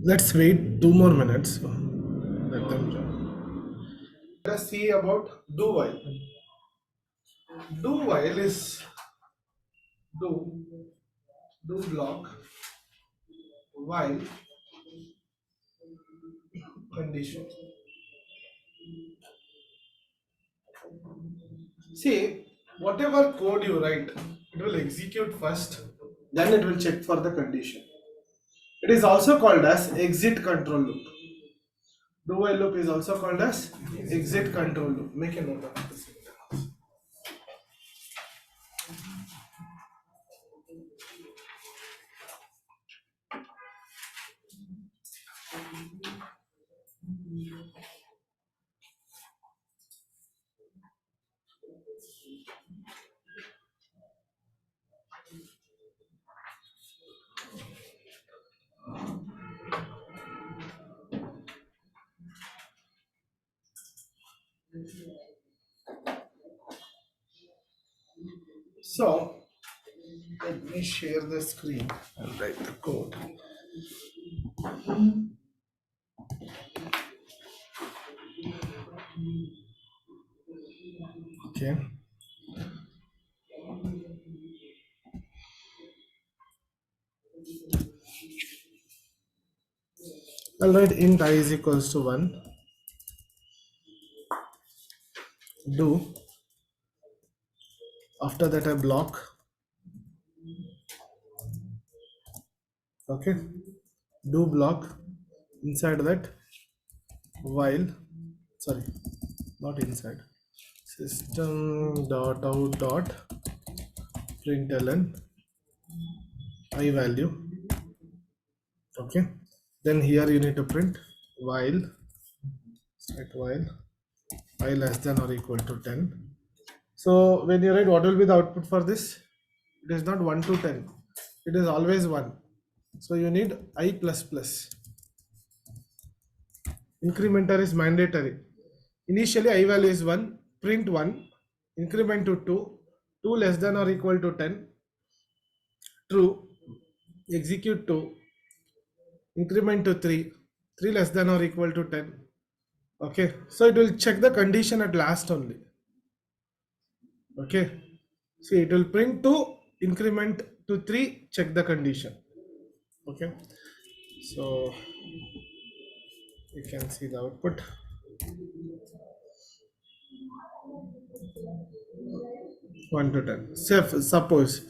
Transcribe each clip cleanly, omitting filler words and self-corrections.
Let's wait 2 more minutes. Let them join. Let's see about do while. Do while is do block while condition. See, whatever code you write, it will execute first, then it will check for the condition. It is also called as exit control loop. Do while loop is also called as exit control loop. Make a note of this. So let me share the screen and write the code. Okay. I'll write int I is equals to 1. Do. After that, I block. Okay. Do block. Inside that, while. Sorry, not inside. System dot out dot println I value. Okay. Then here you need to print while. Set while I less than or equal to 10. So when you write, what will be the output for this? It is not 1 to 10. It is always 1. So you need I plus plus. Incrementer is mandatory. Initially I value is 1. Print 1. Increment to 2. 2 less than or equal to 10. True. Execute 2. Increment to 3. 3 less than or equal to 10. Okay. So it will check the condition at last only. Okay. See, it will print 2, increment to 3, check the condition. Okay. So you can see the output. One to 10. Suppose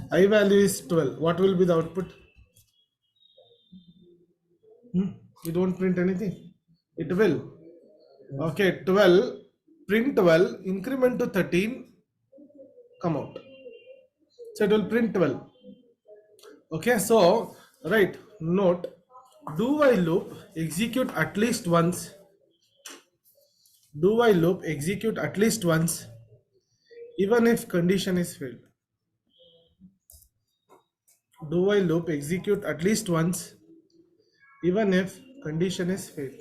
I value is 12. What will be the output? You don't print anything. It will. Okay, 12. Print 12. Increment to 13. Come out. So it will print 12. Okay, so right. Note. Do while loop execute at least once. Do while loop execute at least once, even if condition is failed. Do while loop execute at least once, even if condition is failed.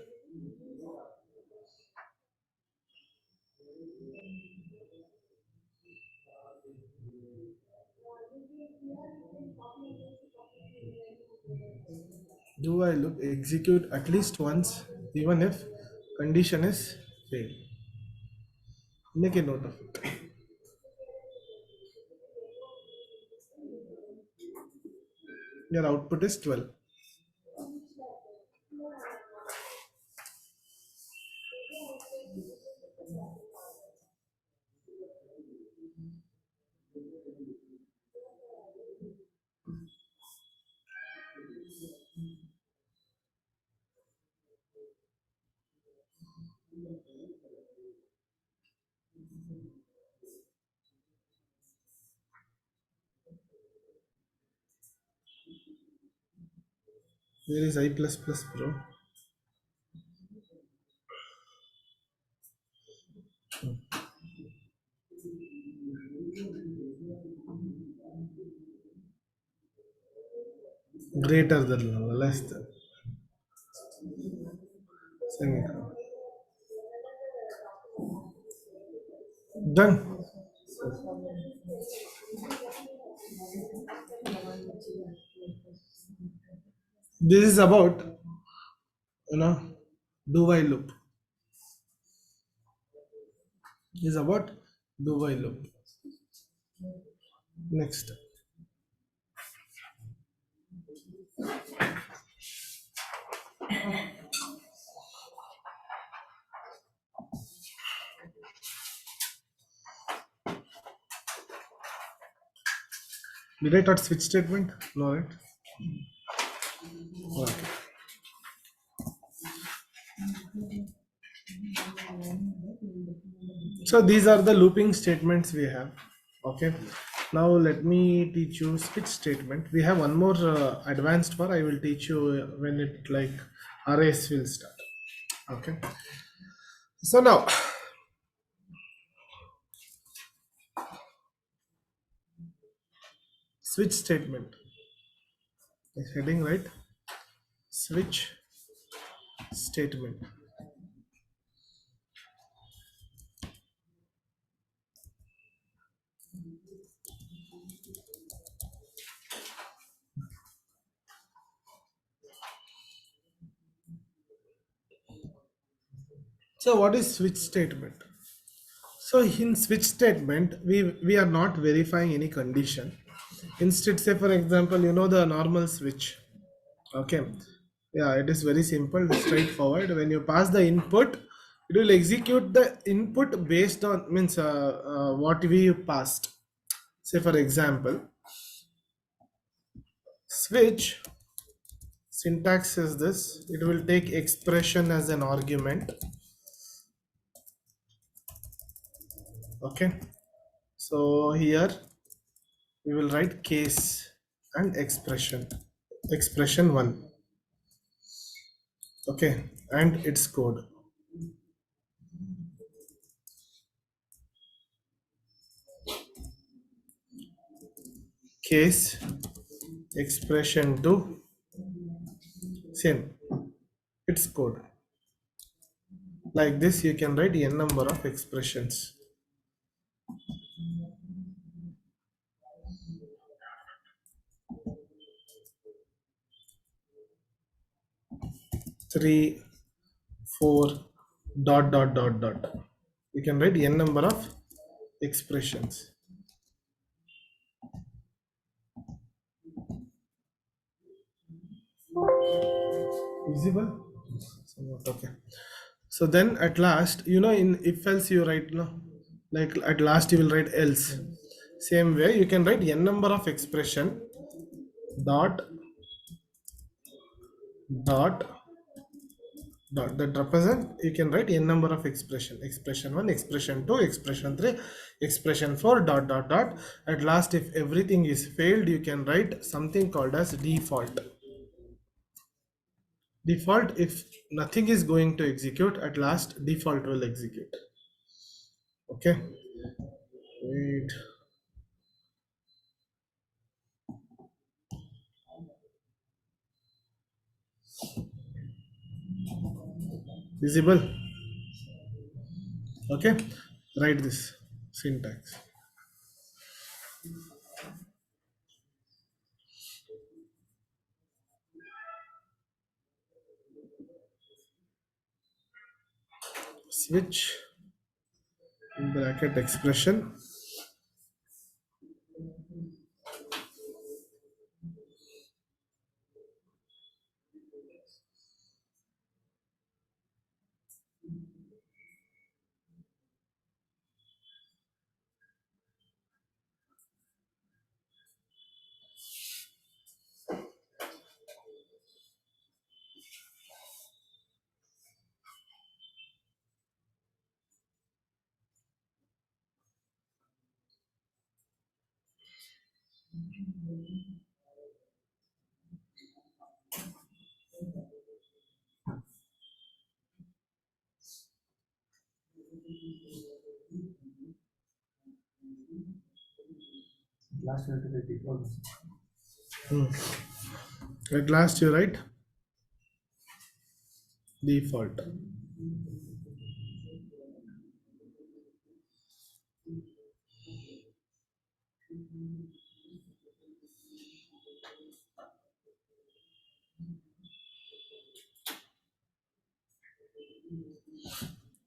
Do while loop execute at least once, even if condition is failed. Make a note of it. Your output is 12. Where is I plus plus, bro? Greater than, less than. Semicolon. Done. This is about you know do while loop is about do while loop. Next, did I taught switch statement? No, right? Okay. So these are the looping statements we have. Okay. Now let me teach you switch statement. We have one more advanced for. I will teach you when it like arrays will start. Okay. So now switch statement is heading right. Switch statement. So what is switch statement? So in switch statement, we are not verifying any condition. Instead, say for example, the normal switch. Okay. Yeah, it is very simple, straightforward. When you pass the input, it will execute the input based on means what we passed. Say for example, switch syntax is this. It will take expression as an argument. Okay. So here we will write case and expression. Expression one. Okay, and its code. Case expression two. Same. Its code. Like this, you can write n number of expressions. 3, 4, dot, dot, dot, dot. You can write n number of expressions. Visible? Somewhat okay. So then at last, in if else you write, no, like at last you will write else. Same way, you can write n number of expression dot dot dot that represent, you can write n number of expression 1, expression 2, expression 3, expression 4, dot dot dot. At last, if everything is failed, you can write something called as default. If nothing is going to execute, at last default will execute. Okay, wait. Visible? Okay, write this syntax. Switch bracket expression. Hmm. At last, you write default.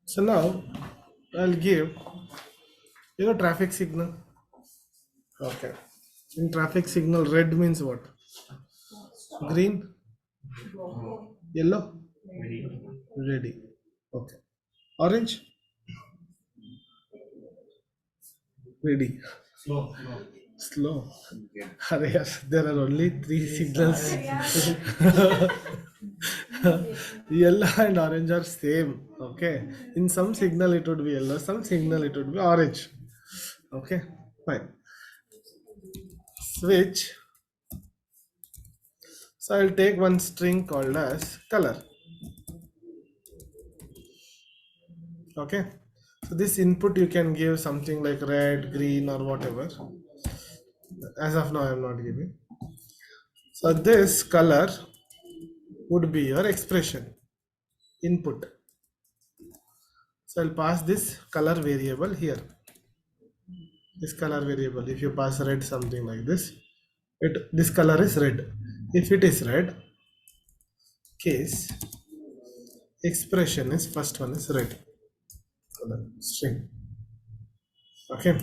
So now I'll give, traffic signal. Okay. In traffic signal, red means what? Green, yellow, ready. Okay. Orange, ready. Slow. Are yes, there are only three signals. Yellow and orange are same. Okay. In some signal it would be yellow, some signal it would be orange. Okay. Fine. Switch. So I'll take one string called as color. Okay. So this input you can give something like red, green, or whatever. As of now, I'm not giving. So this color would be your expression input. So I'll pass this color variable here. This color variable, if you pass red something like this color is red. If it is red, case expression is first one is red color string. Okay.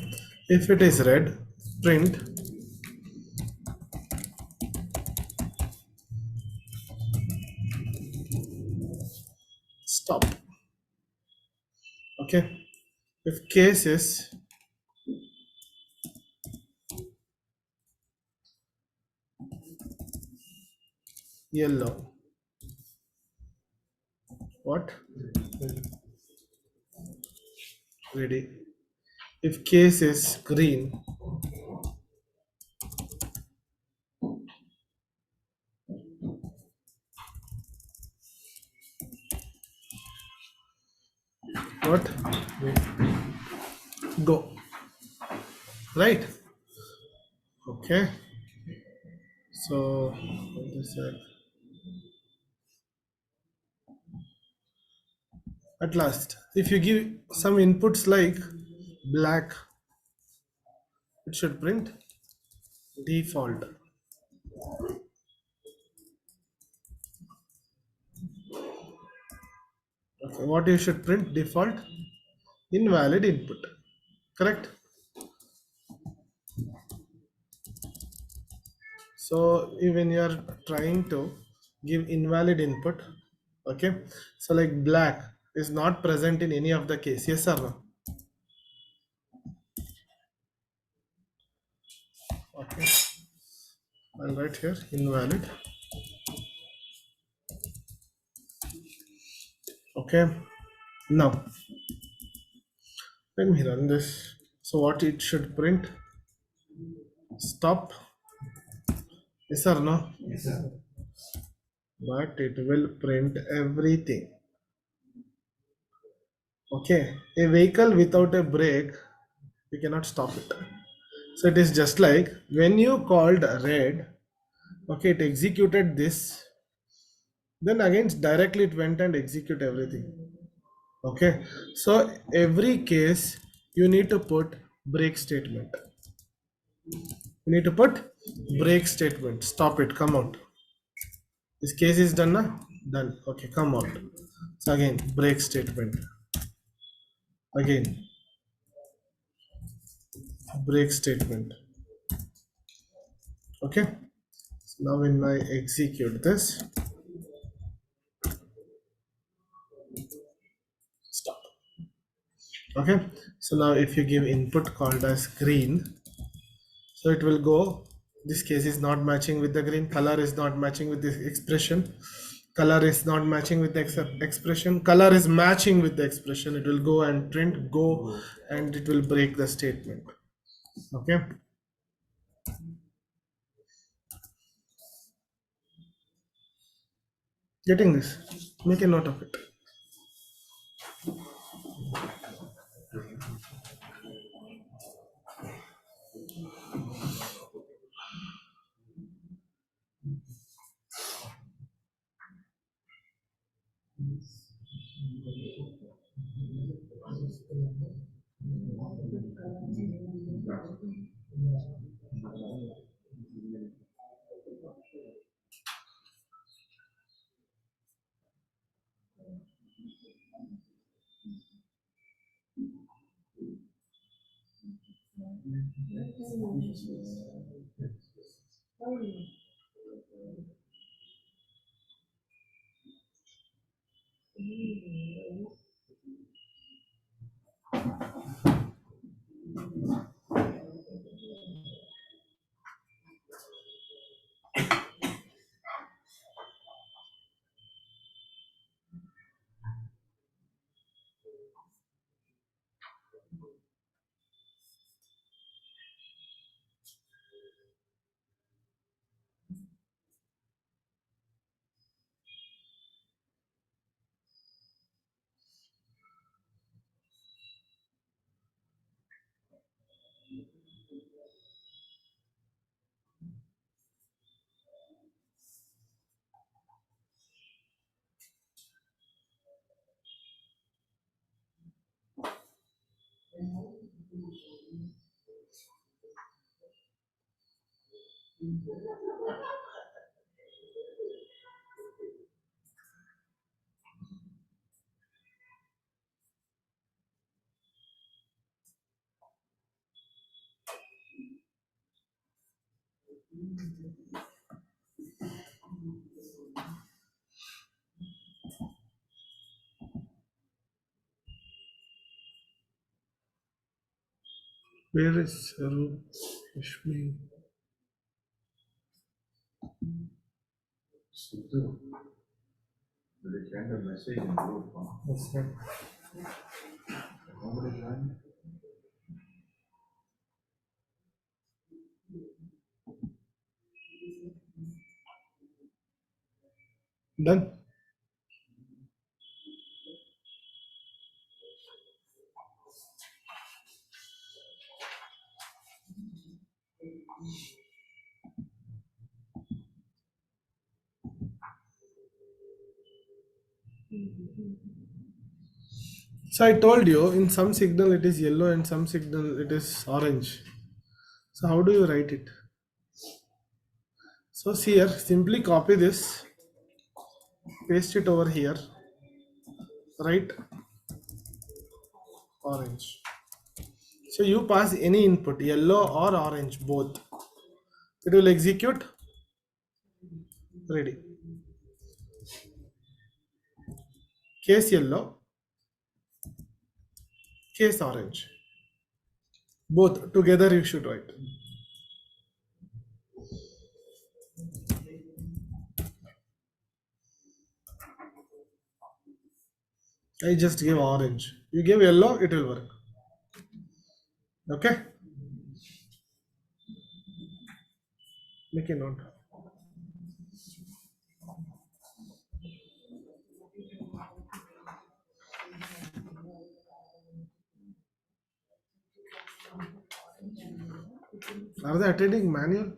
If it is red, print stop. Okay. If case is yellow, what? Ready. If case is green, what? Go. Right. Okay. So what is that? At last, if you give some inputs like black, it should print default. Okay. What you should print default? Invalid input. Correct. So when you are trying to give invalid input, okay. So like black is not present in any of the case. Yes or no? Okay. I'll write here invalid. Okay. Now let me run this. So what it should print? Stop. Yes or no? Yes, sir. But it will print everything. Okay. A vehicle without a brake, you cannot stop it. So it is just like when you called red, okay, it executed this, then again directly it went and execute everything. Okay. So every case you need to put break statement. You need to put break statement. Stop it. Come out. This case is done na? Done. Okay, come out. So again, break statement. Again, break statement. Okay. So now when I execute this, stop. Okay. So now if you give input called as green, so it will go. This case is not matching with the green. Color is not matching with this expression. Color is not matching with the expression. Color is matching with the expression. It will go and print go, and it will break the statement. Okay. Getting this? Make a note of it. Where is Rashmi? Yes, sir. Done. So I told you in some signal it is yellow and some signal it is orange. So how do you write it? So see here, simply copy this, paste it over here, write orange. So you pass any input, yellow or orange, both. It will execute. Ready. Case yellow, case orange. Both together you should write. I just gave orange. You give yellow, it will work. Okay? Make a note. Are they attending manual?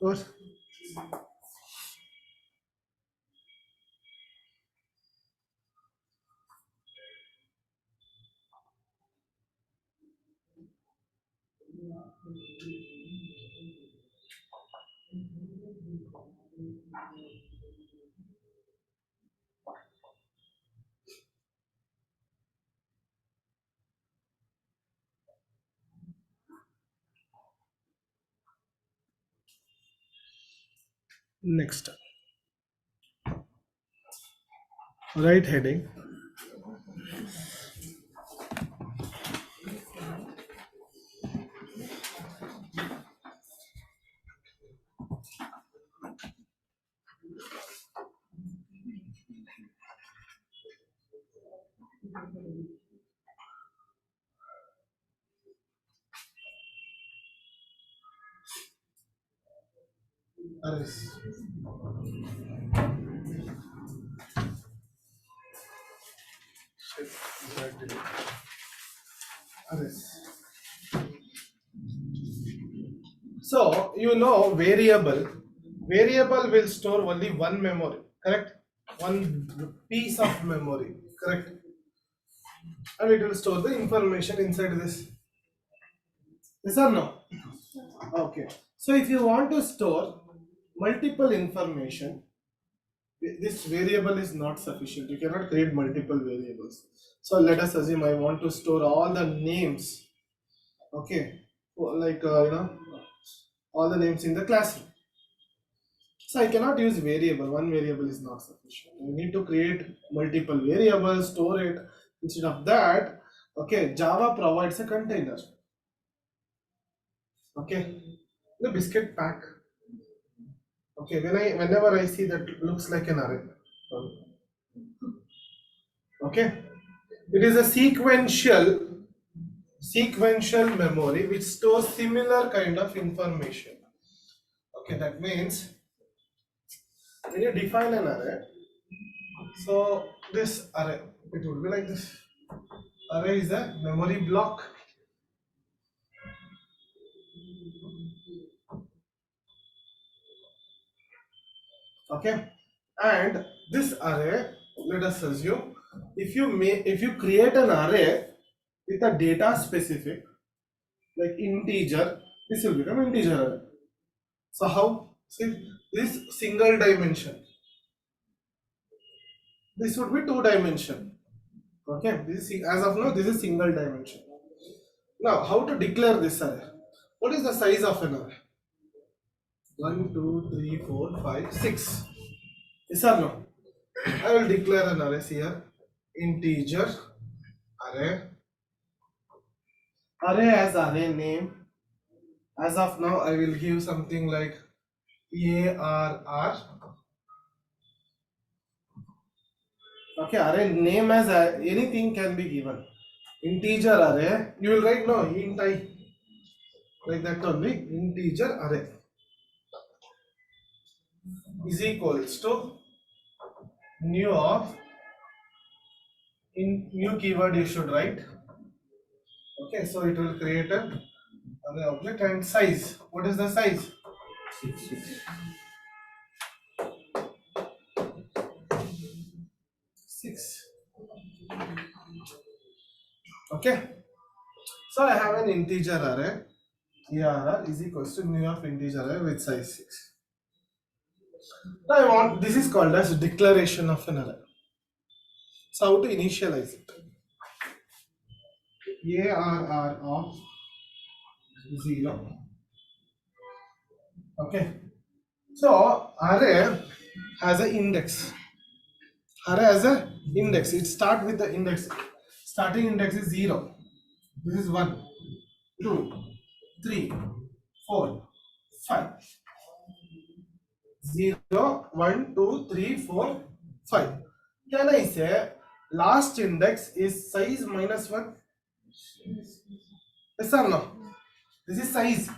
Or next. Right heading. Arrays. Arrays. So you know variable will store only one memory, correct? One piece of memory, correct? And it will store the information inside this. Yes or no? Okay. So if you want to store multiple information, this variable is not sufficient. You cannot create multiple variables. So let us assume I want to store all the names. Okay, like all the names in the classroom. So I cannot use variable. One variable is not sufficient. You need to create multiple variables, store it. Instead of that, okay, Java provides a container. Okay, the biscuit pack. Okay, whenever I see that it looks like an array. Okay, it is a sequential memory which stores similar kind of information. Okay, that means when you define an array, so this array, it would be like this. Array is a memory block. Okay, and this array, let us assume if you create an array with a data specific like integer, this will become integer array. So how? See, this single dimension, this would be two dimension. Okay, this is, as of now this is single dimension. Now how to declare this array? What is the size of an array? 1 2 3 4 5 6. Yes or no? I will declare an array here, integer array as array name. As of now I will give something like ARR. Okay, array name as anything can be given. Integer array, you will write no int I, like that only. Integer array is equals to new of, in new keyword you should write. Okay, so it will create a array object. And size, what is the size? 6. Okay, so I have an integer array. ARR is equals to new of integer array with size 6. Now I want, this is called as declaration of an array. So how to initialize it? ARR of 0. Okay, so array has an index. Array has an index. It starts with the index. Starting index is 0. This is 1, 2, 3, 4, 5. 0, 1, 2, 3, 4, 5. Can I say last index is size minus 1? Yes or no? This is size.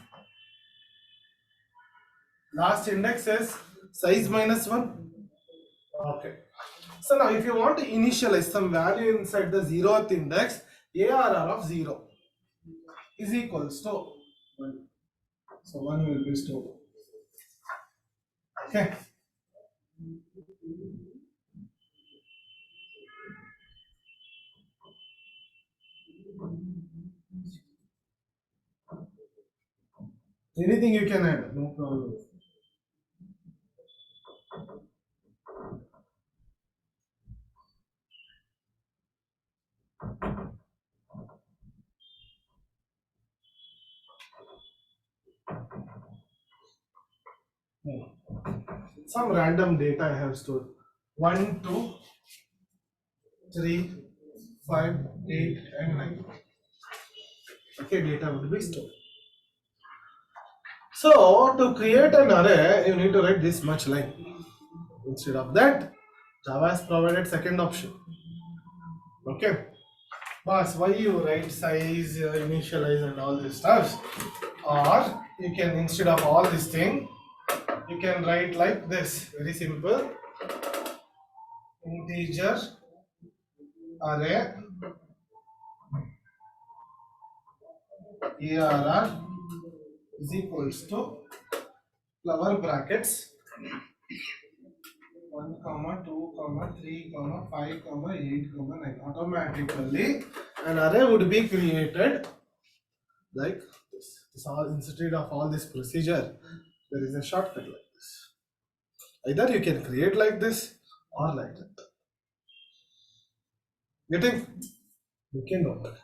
Last index is size minus 1. Okay. So now if you want to initialize some value inside the 0th index, ARR of 0 is equals to 1. So 1 will be stored. Okay. Anything you can add, no problem. Some random data I have stored. 1, 2, 3, 5, 8, and 9. Okay, data would be stored. So to create an array, you need to write this much line. Instead of that, Java has provided second option. Okay. Boss, why you write size, initialize, and all this stuff? Or you can, instead of all this thing, you can write like this. Very simple. Integer array ARR is equals to flower brackets 1, 2, 3, 5, 8, 9. Automatically an array would be created like this. So instead of all this procedure, there is a shortcut like this. Either you can create like this or like that. Getting? You can note.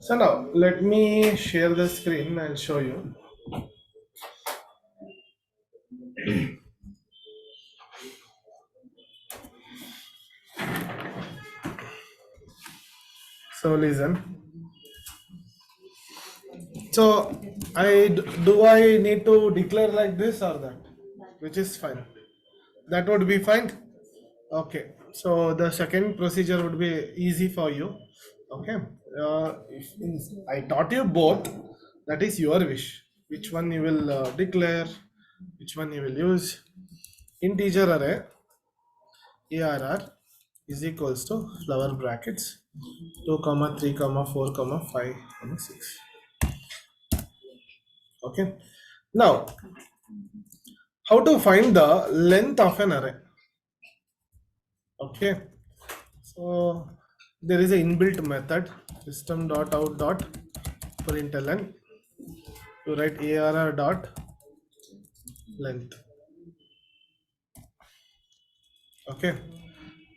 So now let me share the screen. I'll show you. So listen. So do I need to declare like this or that? Which is fine. That would be fine. Okay. So the second procedure would be easy for you. Okay. I taught you both. That is your wish. Which one you will declare? Which one you will use? Integer array ARR is equals to flower brackets 2 comma 3 comma 4 comma 5 comma 6. Okay. Now how to find the length of an array? Okay, so there is a inbuilt method system.out.println to write arr dot length. Okay,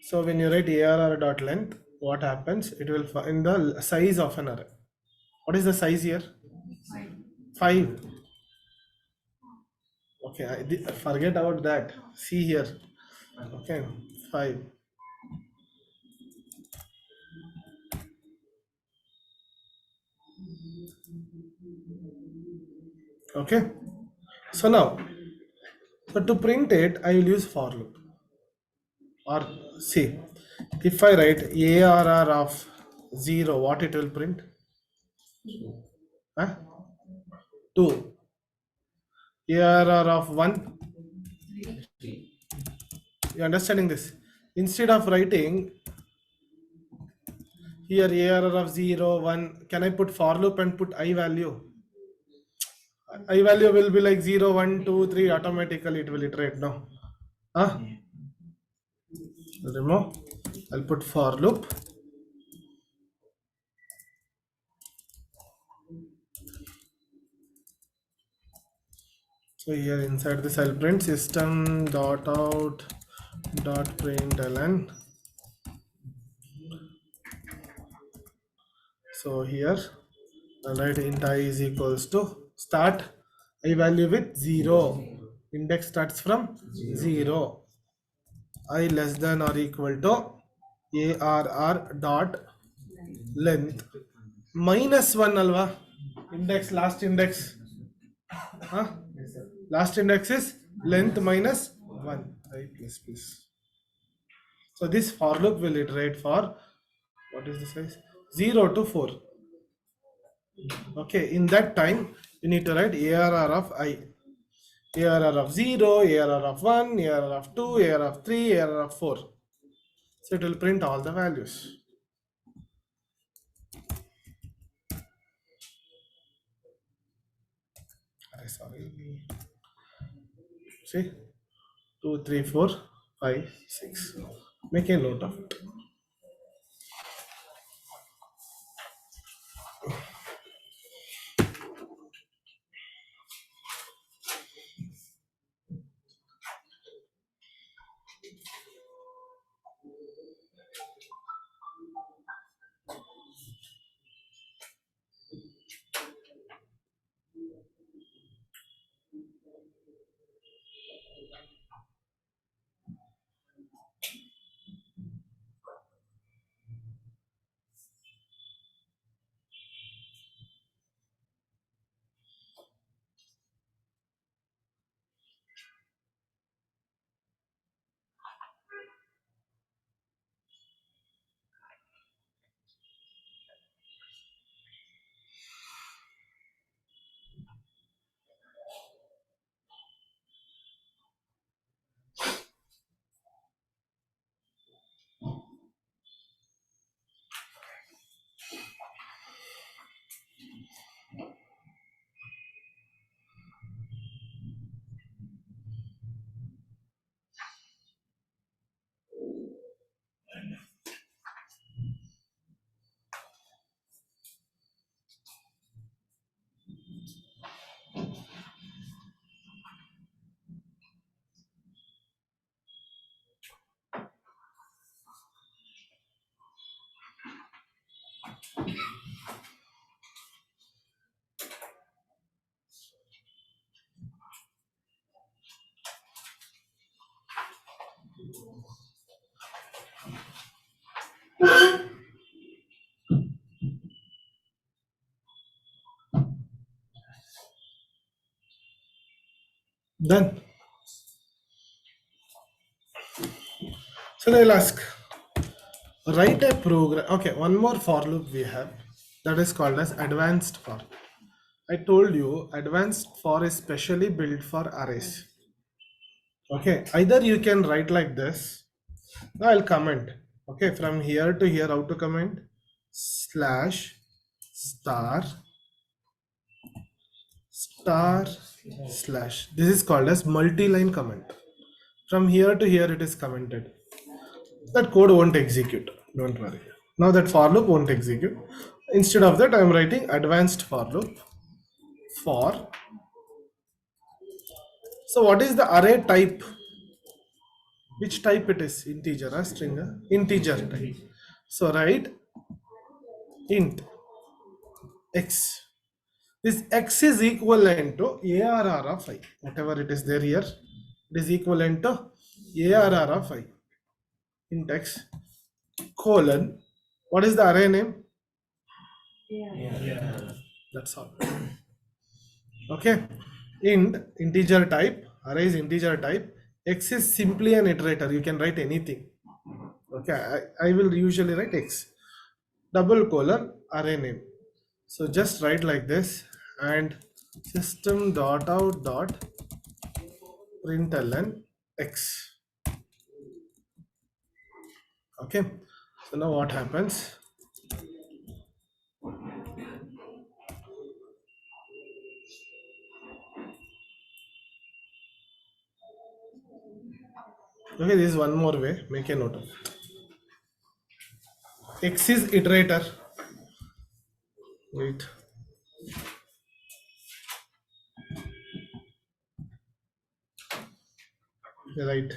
so when you write arr dot length, what happens? It will find the size of an array. What is the size here? 5. Okay, forget about that. See here. Okay, 5. Okay, so now, so to print it, I will use for loop. Or see, if I write ARR of 0, what it will print? Huh? 2. ARR of 1. You understanding this? Instead of writing here ARR of 0, 1, can I put for loop and put I value? I value will be like 0, 1, 2, 3, automatically it will iterate. No. Ah, remove. I'll put for loop. So here inside this I'll print system dot out dot println. So here I'll write int I is equals to start I value with 0. Index starts from 0. I less than or equal to arr dot length minus 1 alva. Index last index. Huh? Last index is length minus 1. Right, please. So this for loop will iterate for what is the size? 0 to 4. Okay, in that time you need to write ARR of I. ARR of 0, ARR of 1, ARR of 2, ARR of 3, ARR of 4. So it will print all the values. Sorry. See? 2, 3, 4, 5, 6. Make a note of it. Done. So they'll ask, write a program. Okay, one more for loop we have that is called as advanced for. I told you advanced for is specially built for arrays. Okay, either you can write like this. Now I'll comment. Okay, from here to here, how to comment? Slash star star slash. This is called as multi-line comment. From here to here, it is commented. That code won't execute. Don't worry. Now that for loop won't execute. Instead of that, I am writing advanced for loop for. So what is the array type? Which type it is? Integer or string? Integer type. So write int x. This x is equivalent to ARR of I. Whatever it is there here, it is equivalent to ARR of I. Int x colon. What is the array name? Yeah. That's all. Okay. Int integer type. Array is integer type. X is simply an iterator. You can write anything. Okay. I will usually write x. Double colon array name. So just write like this and system dot out dot println x. Okay, so now what happens? Okay, this is one more way. Make a note of it. X is iterator. Wait. Right.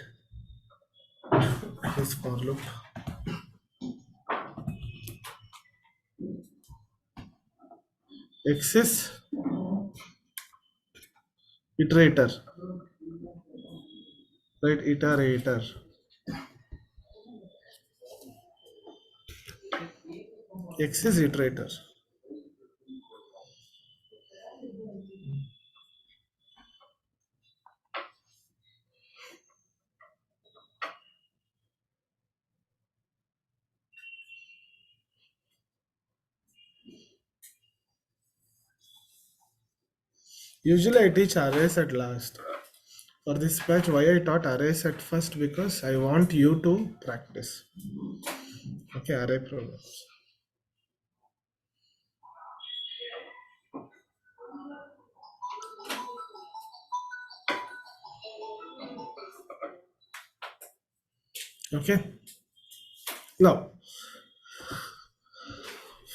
This for loop. X is iterator. Right, iterator. X is iterator. Usually I teach arrays at last. For this batch, why I taught arrays at first? Because I want you to practice. Okay, array programs. Okay. Now,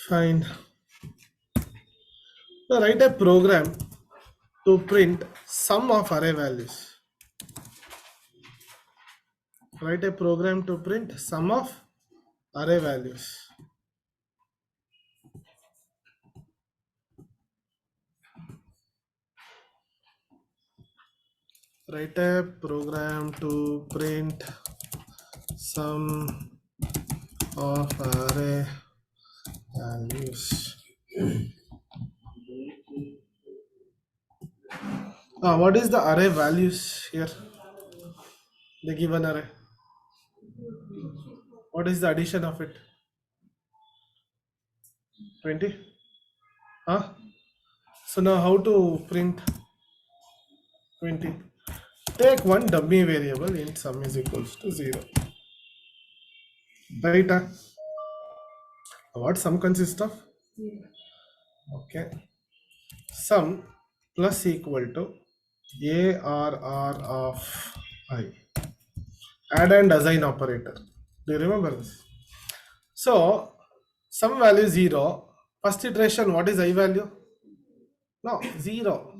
fine. Now write a program to print sum of array values. Write a program to print sum of array values. Write a program to print sum of array values. What is the array values here? The given array. What is the addition of it? 20? Huh? So now how to print 20? Take one dummy variable int sum is equals to 0. Right? What sum consists of? Okay. Sum plus equal to ARR of I. Add and assign operator. Do you remember this? So sum value 0. First iteration, what is I value? No, 0.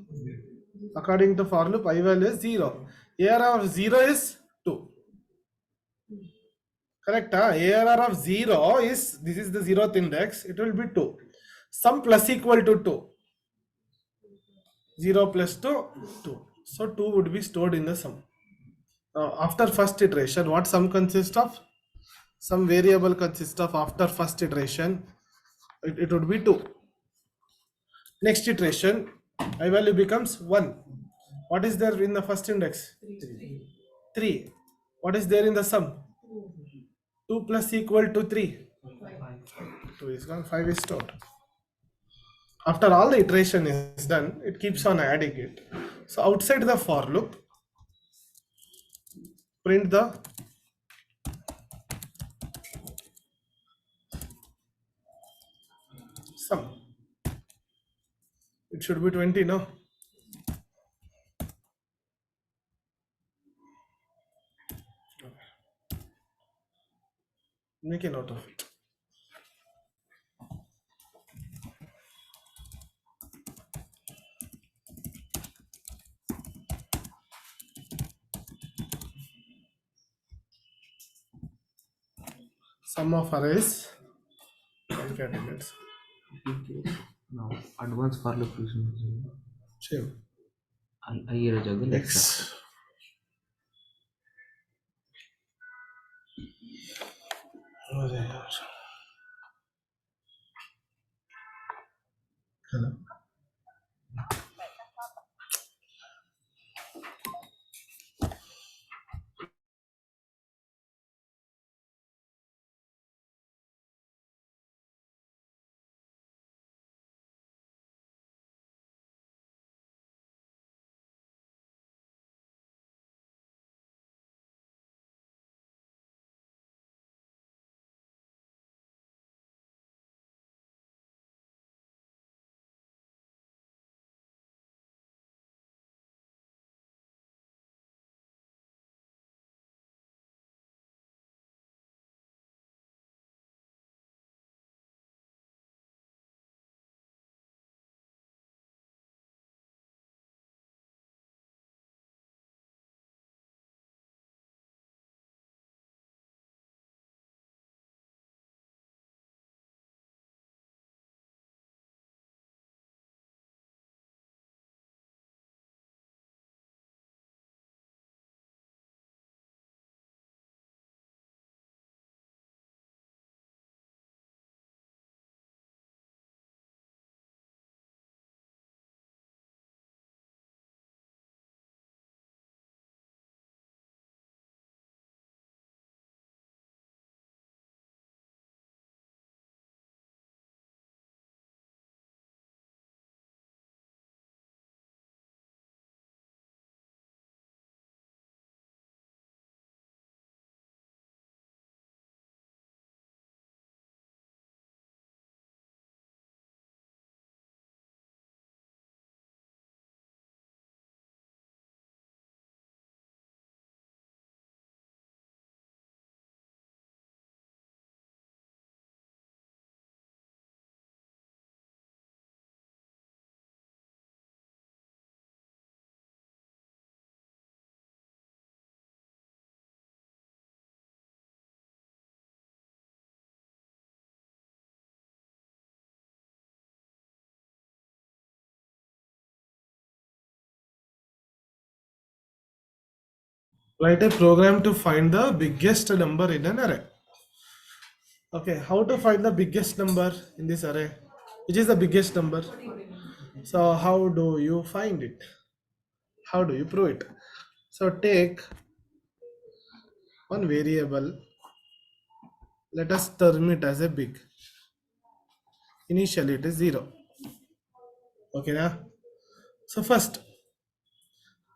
According to for loop, I value is 0. ARR of 0 is 2. Correct? ARR of 0 is, this is the 0th index, it will be 2. Sum plus equal to 2. 0 plus 2, 2. So 2 would be stored in the sum. Now, after first iteration, what sum consists of? Some variable consists of after first iteration, it would be 2. Next iteration, I value becomes 1. What is there in the first index? 3. What is there in the sum? 2 plus equal to 3. 2 is gone, 5 is stored. After all the iteration is done, it keeps on adding it. So outside the for loop, print the sum. It should be 20, no? Make a note of it. Sum of arrays concatenates. Now, advanced for loop using Same. higher juggle extra. X. Hello. Write a program to find the biggest number in an array. Okay, how to find the biggest number in this array? Which is the biggest number? So how do you find it? How do you prove it? So take one variable, let us term it as a big. Initially it is 0. Okay, now? So first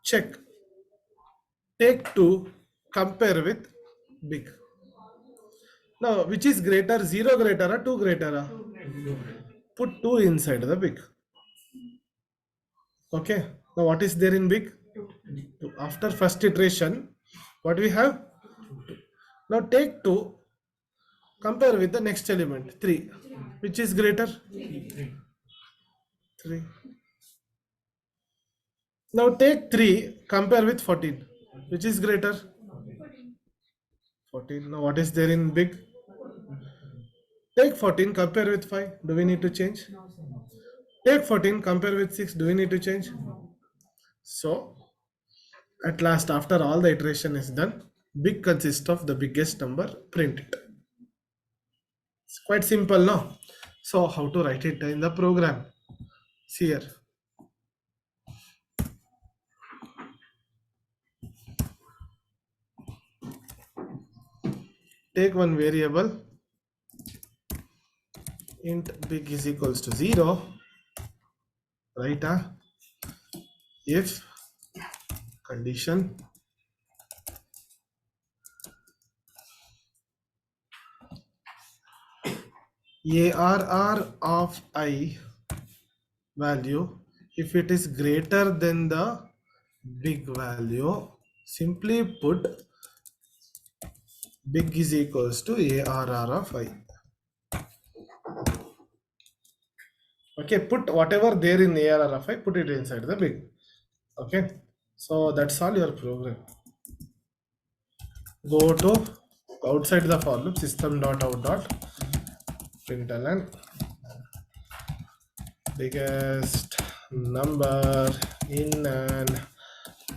check, take 2, compare with big. Now which is greater, 0 greater or 2 greater? Put 2 inside the big. Okay, now what is there in big? 2. After first iteration, what we have? Now take 2, compare with the next element 3. Which is greater? 3. Now take 3, compare with 14. Which is greater? 14. Now what is there in big? Take 14, compare with 5. Do we need to change? Take 14, compare with 6. Do we need to change? So, at last, after all the iteration is done, big consists of the biggest number, print it. It's quite simple now. So, how to write it in the program? See here. Take one variable, int big is equals to 0, right? If condition ARR of I value, if it is greater than the big value, simply put big is equals to ARR of I. Okay, put whatever there in ARR of I, put it inside the big. Okay, so that's all your program. Go to outside the for loop, system.out.println biggest number in an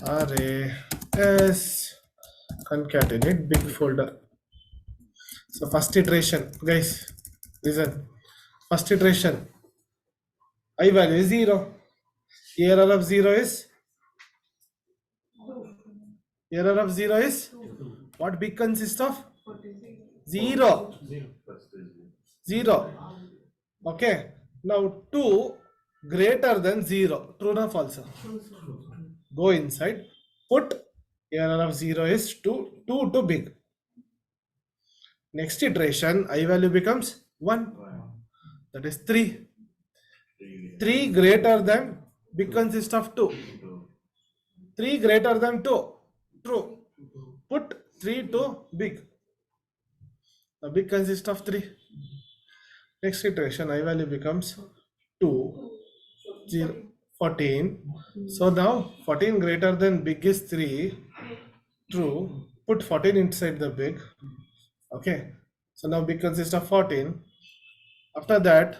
array is concatenate big folder. So first iteration, guys, listen. First iteration, I value is 0. Error of 0 is what big consists of 0. 0. Okay. Now 2 greater than 0. True or false? Go inside. Put error of 0 is 2. 2 to big. Next iteration, I value becomes 1. That is 3. 3 greater than big consists of 2. 3 greater than 2. True. Put 3 to big. The big consists of 3. Next iteration, I value becomes 2, 0, 14. So now 14 greater than big is 3. True. Put 14 inside the big. Okay. So now big consists of 14. After that,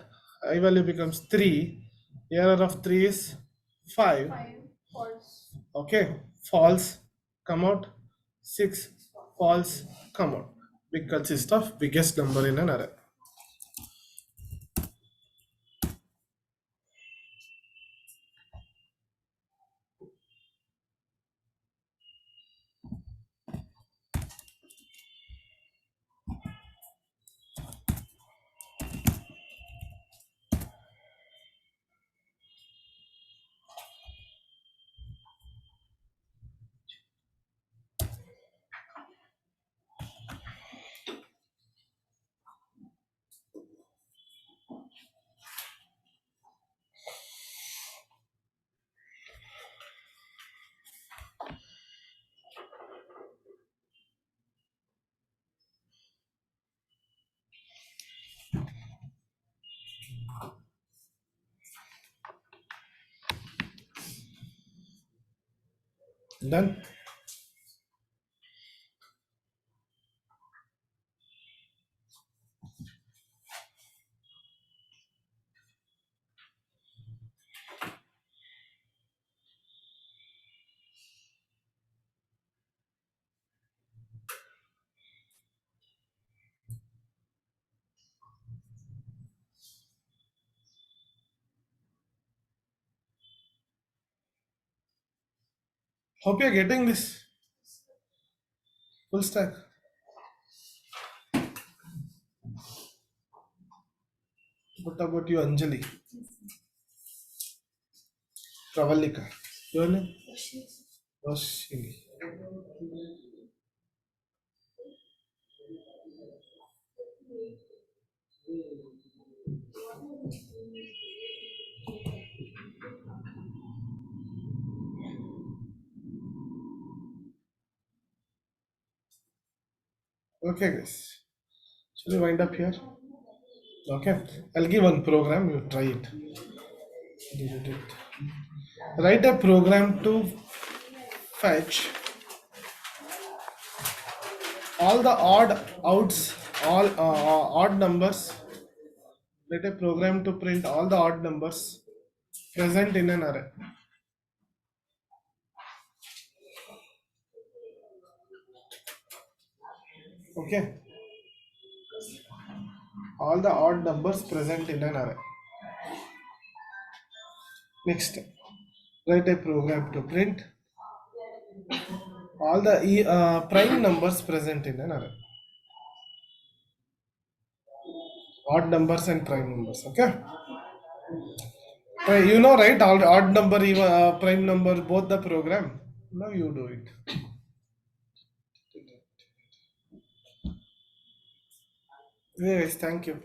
I value becomes 3. Error of 3 is 5. Okay. False. Come out. 6. False. Come out. Big consists of biggest number in an array. Done. Hope you're getting this full stack. What about you, Anjali? Pravalika. Your name? Roshini. Okay, guys. Shall we wind up here? Okay. I'll give one program. You try it. Delete it. Write a program to fetch all the odd numbers. Write a program to print all the odd numbers present in an array. Okay. All the odd numbers present in an array. Next, write a program to print all the prime numbers present in an array. Odd numbers and prime numbers. Okay. You know, right? All odd number, even prime number, both the program. Now you do it. Yes, thank you.